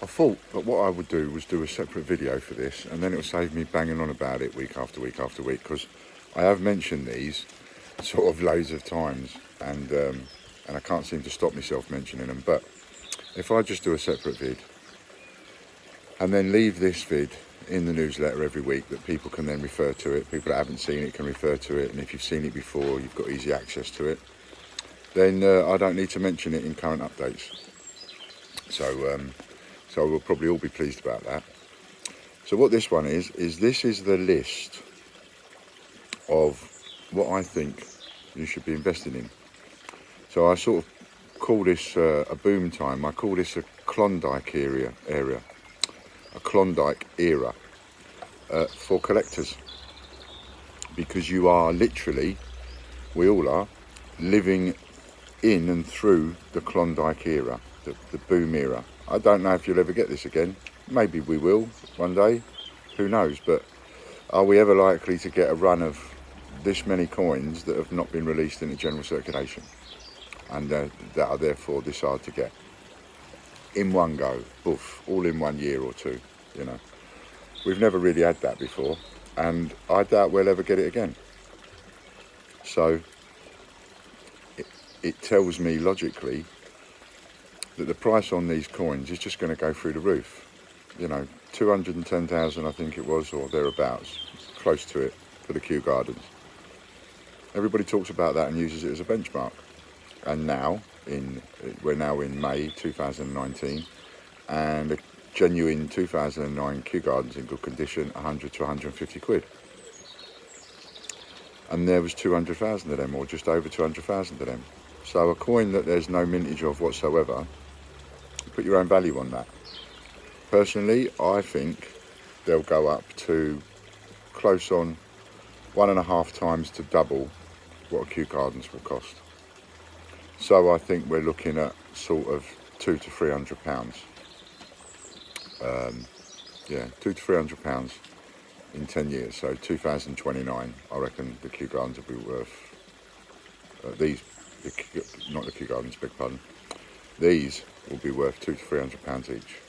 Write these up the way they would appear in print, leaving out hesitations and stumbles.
I thought that what I would do was do a separate video for this, and then it would save me banging on about it week after week after week, because I have mentioned these sort of loads of times, and I can't seem to stop myself mentioning them. But if I just do a separate vid and then leave this vid in the newsletter every week that people can then refer to it, people that haven't seen it can refer to it, and if you've seen it before, you've got easy access to it, then I don't need to mention it in current updates. So we'll probably all be pleased about that. So what this one is this is the list of what I think you should be investing in. So I sort of call this a boom time. I call this a Klondike area, a Klondike era for collectors, because you are literally, we all are, living in and through the Klondike era, the boom era. I don't know if you'll ever get this again. Maybe we will one day, who knows, but are we ever likely to get a run of this many coins that have not been released into general circulation, and that are therefore this hard to get in one go, boof, all in 1 year or two, you know? We've never really had that before, and I doubt we'll ever get it again. So it tells me logically that the price on these coins is just going to go through the roof. You know, 210,000 I think it was, or thereabouts, close to it, for the Kew Gardens. Everybody talks about that and uses it as a benchmark. And now, we're now in May 2019, and a genuine 2009 Kew Gardens in good condition, 100 to 150 quid. And there was 200,000 of them, or just over 200,000 of them. So a coin that there's no mintage of whatsoever, put your own value on that. Personally, I think they'll go up to close on 1.5 times to double what a Kew Gardens will cost. So I think we're looking at sort of £200 to £300. Yeah, £200 to £300 in 10 years. So 2029, I reckon the Kew Gardens will be worth not the Kew Gardens, beg pardon. These will be worth £200 to £300 each.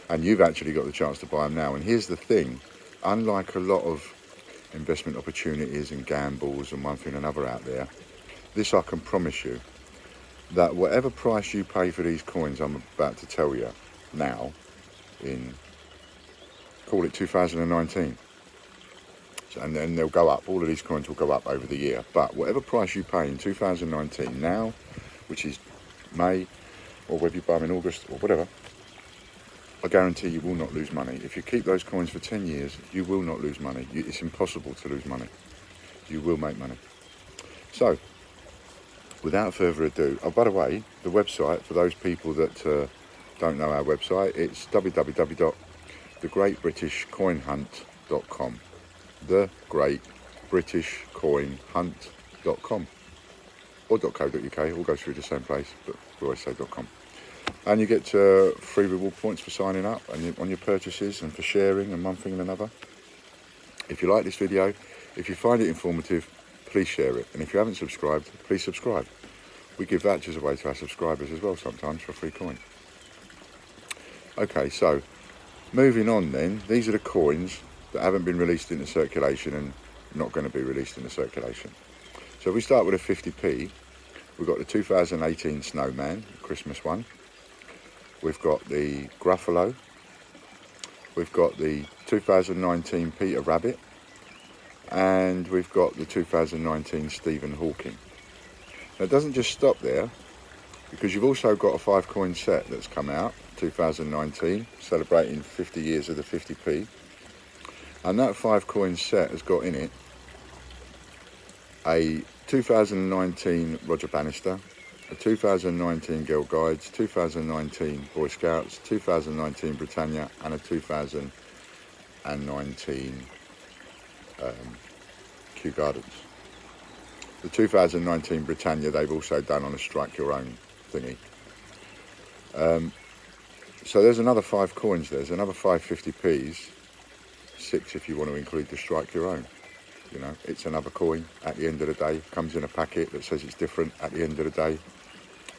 And you've actually got the chance to buy them now. And here's the thing, unlike a lot of investment opportunities and gambles and one thing and another out there, this I can promise you, that whatever price you pay for these coins I'm about to tell you now, in, call it 2019, and then they'll go up, all of these coins will go up over the year, but whatever price you pay in 2019 now, which is May, or whether you buy them in August or whatever, I guarantee you will not lose money. If you keep those coins for 10 years, you will not lose money. It's impossible to lose money. You will make money. So, without further ado, oh, by the way, the website, for those people that don't know our website, it's www.thegreatbritishcoinhunt.com. thegreatbritishcoinhunt.com, or .co.uk, all goes through the same place, but we always say .com. And you get free reward points for signing up and on your purchases, and for sharing and one thing and another. If you like this video, if you find it informative, please share it. And if you haven't subscribed, please subscribe. We give vouchers away to our subscribers as well sometimes for a free coin. Okay, so moving on then, these are the coins that haven't been released into circulation and not going to be released into circulation. So if we start with a 50p, we've got the 2018 Snowman, Christmas one. We've got the Gruffalo. We've got the 2019 Peter Rabbit. And we've got the 2019 Stephen Hawking. Now it doesn't just stop there, because you've also got a 5 coin set that's come out, 2019, celebrating 50 years of the 50p. And that 5 coin set has got in it a 2019 Roger Bannister, a 2019 Girl Guides, 2019 Boy Scouts, 2019 Britannia, and a 2019 Kew Gardens. The 2019 Britannia they've also done on a strike your own thingy. So there's another 5 coins, there's another 5 50p's, 6 if you want to include the strike your own. You know, it's another coin at the end of the day, comes in a packet that says it's different at the end of the day.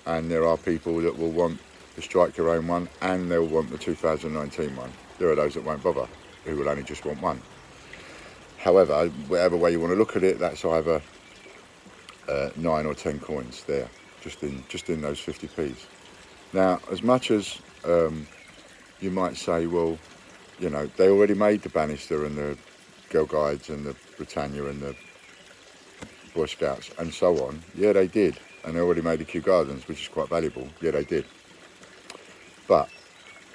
And there are people that will want the strike your own one, and they'll want the 2019 one. There are those that won't bother, who will only just want one. However, whatever way you want to look at it, that's either 9 or 10 coins there, just in those 50p's. Now, as much as you might say, well, you know, they already made the Bannister and the Girl Guides and the Britannia and the Boy Scouts and so on. Yeah, they did. And they already made the Kew Gardens, which is quite valuable. Yeah, they did. But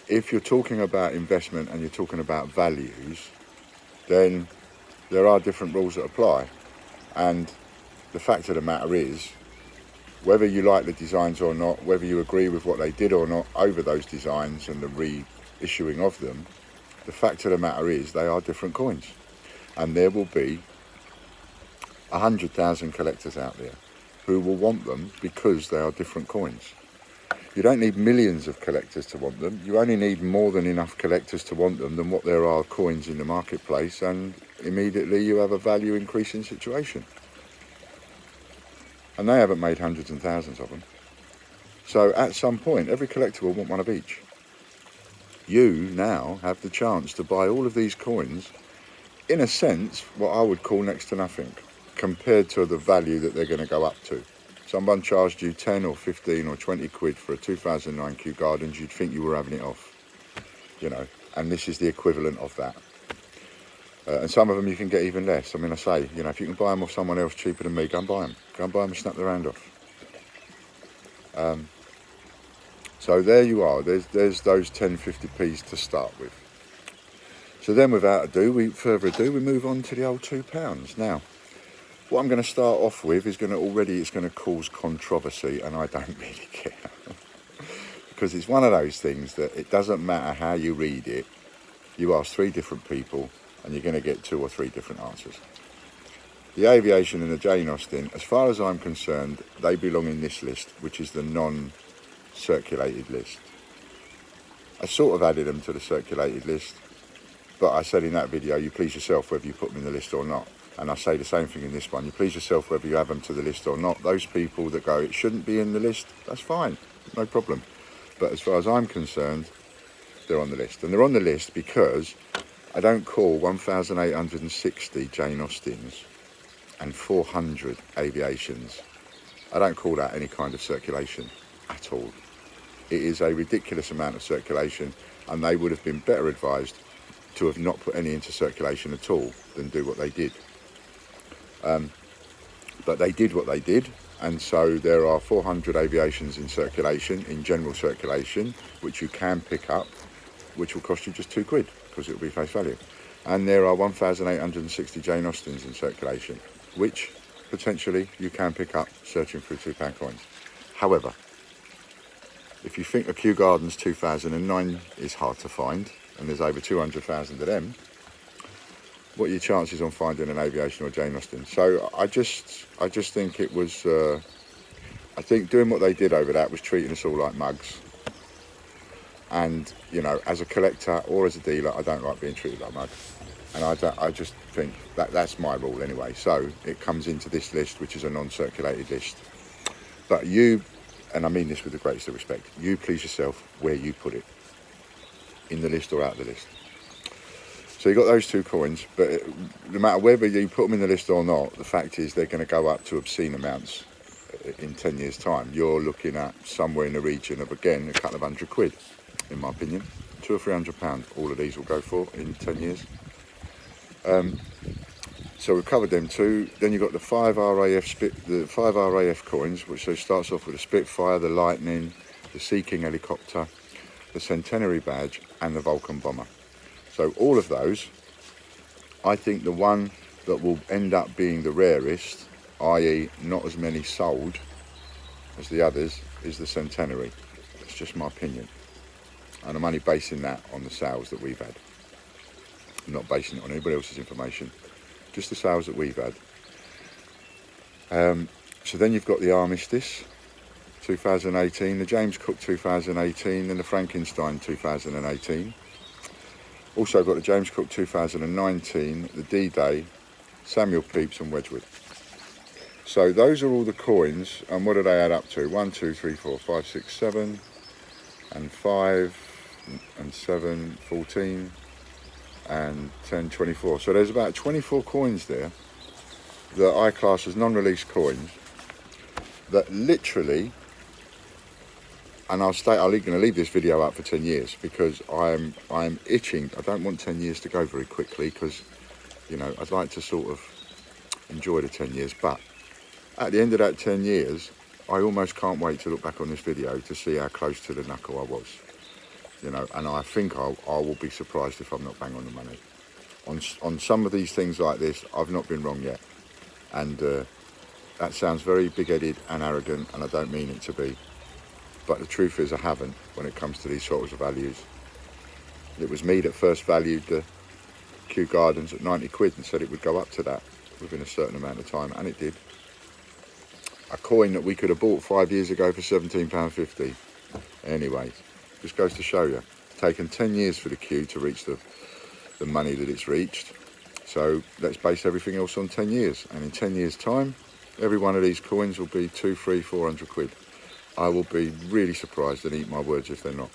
if you're talking about investment and you're talking about values, then there are different rules that apply. And the fact of the matter is, whether you like the designs or not, whether you agree with what they did or not over those designs and the reissuing of them, the fact of the matter is they are different coins. And there will be 100,000 collectors out there who will want them because they are different coins. You don't need millions of collectors to want them. You only need more than enough collectors to want them than what there are coins in the marketplace, and immediately you have a value increasing situation. And they haven't made hundreds and thousands of them. So at some point, every collector will want one of each. You now have the chance to buy all of these coins, in a sense, what I would call next to nothing, compared to the value that they're going to go up to. Someone charged you 10 or 15 or 20 quid for a 2009 Kew Gardens, you'd think you were having it off, you know, and this is the equivalent of that. And some of them you can get even less. I mean, I say, you know, if you can buy them off someone else cheaper than me, go and buy them. Go and buy them and snap their hand off. So there you are. There's those 10, 50p's to start with. So then without further ado, we move on to the old £2. Now, what I'm going to start off with is it's going to cause controversy, and I don't really care. Because it's one of those things that it doesn't matter how you read it. You ask 3 different people, and you're going to get 2 or 3 different answers. The Aviation and the Jane Austen, as far as I'm concerned, they belong in this list, which is the non-circulated list. I sort of added them to the circulated list, but I said in that video, you please yourself whether you put them in the list or not. And I say the same thing in this one, you please yourself whether you have them to the list or not. Those people that go, it shouldn't be in the list, that's fine, no problem. But as far as I'm concerned, they're on the list. And they're on the list because I don't call 1,860 Jane Austens and 400 Aviations, I don't call that any kind of circulation at all. It is a ridiculous amount of circulation, and they would have been better advised to have not put any into circulation at all than do what they did. But they did what they did, and so there are 400 Aviations in circulation, in general circulation, which you can pick up, which will cost you just 2 quid, because it will be face value. And there are 1,860 Jane Austens in circulation, which potentially you can pick up searching through £2 coins. However, if you think a Kew Gardens 2009 is hard to find, and there's over 200,000 of them, what are your chances on finding an Aviation or Jane Austen? So I just think it was, I think doing what they did over that was treating us all like mugs. And, you know, as a collector or as a dealer, I don't like being treated like a mug. And I just think that's my rule anyway. So it comes into this list, which is a non-circulated list. But you, and I mean this with the greatest of respect, you please yourself where you put it, in the list or out of the list. So you got those 2 coins, but no matter whether you put them in the list or not, the fact is they're going to go up to obscene amounts in 10 years' time. You're looking at somewhere in the region of, again, a couple of £100, in my opinion. £200 or £300, all of these will go for in 10 years. So we've covered them 2. Then you've got the 5 RAF coins, which so starts off with the Spitfire, the Lightning, the Sea King helicopter, the Centenary badge, and the Vulcan bomber. So all of those, I think the one that will end up being the rarest, i.e. not as many sold as the others, is the Centenary. That's just my opinion. And I'm only basing that on the sales that we've had. I'm not basing it on anybody else's information, just the sales that we've had. So then you've got the Armistice 2018, the James Cook 2018, and the Frankenstein 2018. Also got the James Cook 2019, the D-Day, Samuel Pepys and Wedgwood. So those are all the coins, and what do they add up to? 1, 2, 3, 4, 5, 6, 7, and 5 and 7, 14 and 10, 24. So there's about 24 coins there that I class as non-release coins that literally, and I'm going to leave this video up for 10 years because I'm itching. I don't want 10 years to go very quickly because, you know, I'd like to sort of enjoy the 10 years. But at the end of that 10 years, I almost can't wait to look back on this video to see how close to the knuckle I was. You know, and I think I will be surprised if I'm not bang on the money. On some of these things like this, I've not been wrong yet. And that sounds very big-headed and arrogant, and I don't mean it to be. But the truth is I haven't when it comes to these sorts of values. It was me that first valued the Kew Gardens at 90 quid and said it would go up to that within a certain amount of time, and it did. A coin that we could have bought 5 years ago for £17.50. Anyway, just goes to show you, it's taken 10 years for the Kew to reach the money that it's reached. So let's base everything else on 10 years. And in 10 years' time, every one of these coins will be 200, 300, 400 quid. I will be really surprised and eat my words if they're not.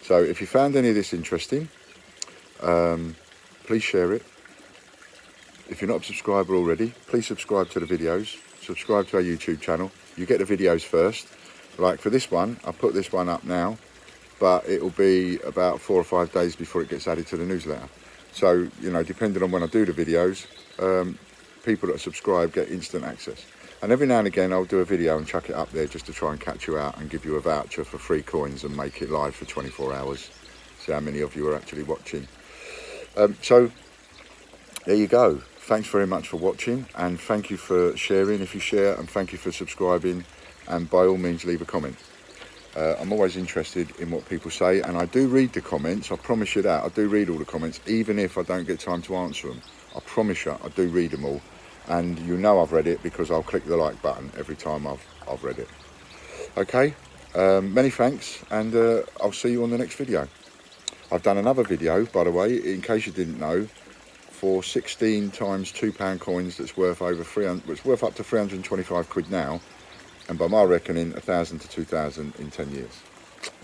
So if you found any of this interesting, please share it. If you're not a subscriber already, please subscribe to the videos. Subscribe to our YouTube channel. You get the videos first. Like for this one, I put this one up now, but it will be about 4 or 5 days before it gets added to the newsletter. So, you know, depending on when I do the videos, people that subscribe get instant access. And every now and again, I'll do a video and chuck it up there just to try and catch you out and give you a voucher for free coins and make it live for 24 hours. See how many of you are actually watching. So, there you go. Thanks very much for watching, and thank you for sharing if you share, and thank you for subscribing, and by all means leave a comment. I'm always interested in what people say, and I do read the comments. I promise you that. I do read all the comments, even if I don't get time to answer them. I promise you, I do read them all. And you know I've read it because I'll click the like button every time I've read it. Okay, many thanks, and I'll see you on the next video. I've done another video, by the way, in case you didn't know, for 16 times £2 coins that's worth over 300, it's worth up to 325 quid now, and by my reckoning 1,000 to 2,000 in 10 years.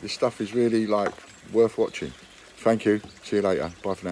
This stuff is really like worth watching. Thank you. See you later. Bye for now.